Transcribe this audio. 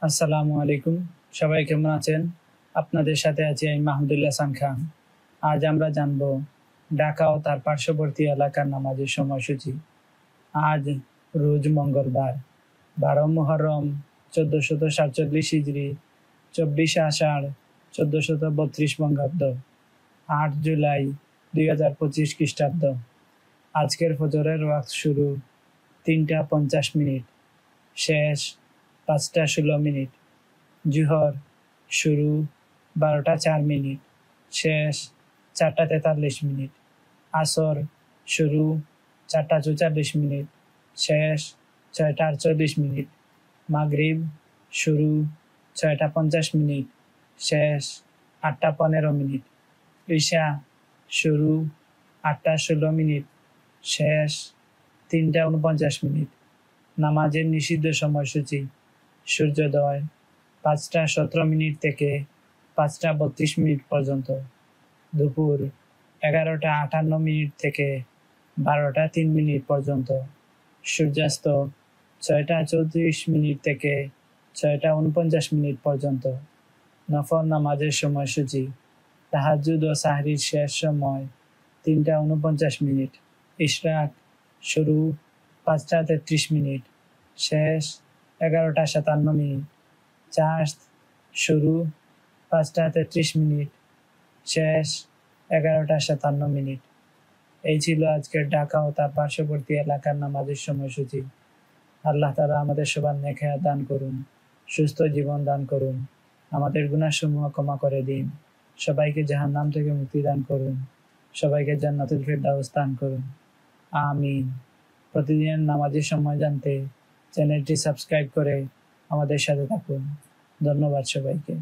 আসসালামু আলাইকুম। সবাই কেমন আছেন? আপনাদের সাথে আছি আমি মাহমুদুল্লাহ হাসান খান। আজ আমরা জানব ঢাকা ও তার পার্শ্ববর্তী এলাকার নামাজের সময়সূচি। আজ রোজ মঙ্গলবার 12 মুহররম 1447 হিজরি 24 আষাঢ় 1432 বঙ্গাব্দ 8 জুলাই 2025 খ্রিস্টাব্দ। আজকের ফজরের ওয়াক্ত শুরু 3টা 50 মিনিট, শেষ 5টা 16 মিনিট। জুহর শুরু 12টা 4 মিনিট, শেষ 4টা 43 মিনিট। আসর শুরু 4টা 44 মিনিট, শেষ 6টা 48 মিনিট। মাগরিব শুরু 6টা 50 মিনিট, শেষ 8টা 15 মিনিট। ঈশা শুরু 8টা 16 মিনিট, শেষ 3টা 49 মিনিট। নামাজের নিষিদ্ধ সময়সূচি: সূর্যোদয় 5টা 17 মিনিট থেকে 5টা 32 মিনিট পর্যন্ত, দুপুর 11টা 58 মিনিট থেকে 12টা 3 মিনিট পর্যন্ত, সূর্যাস্ত 6টা 34 মিনিট থেকে 6টা 49 মিনিট পর্যন্ত। নফল নামাজের সময়সূচি: তাহাজ্জুদ ও সাহরির শেষ সময় 3টা 49 মিনিট। ইশরাক শুরু 5টা 33 মিনিট, শেষ 11টা 57 মিনিট। চাঁদ শুরু 5টা 33 মিনিট, শেষ 11টা 57 মিনিট। এই ছিল আজকের ঢাকা ও তার পার্শ্ববর্তী এলাকার নামাজের সময়সূচি। আল্লাহ তাআলা আমাদের সবার নেক হায়াত দান করুন, সুস্থ জীবন দান করুন, আমাদের গুনাহসমূহ ক্ষমা করে দিন, সবাইকে জাহান্নাম থেকে মুক্তি দান করুন, সবাইকে জান্নাতুল ফেরদাউস দান করুন। আমিন। প্রতিদিনের নামাজের সময় জানতে চ্যানেলটি সাবস্ক্রাইব করে আমাদের সাথে থাকুন। ধন্যবাদ সবাইকে।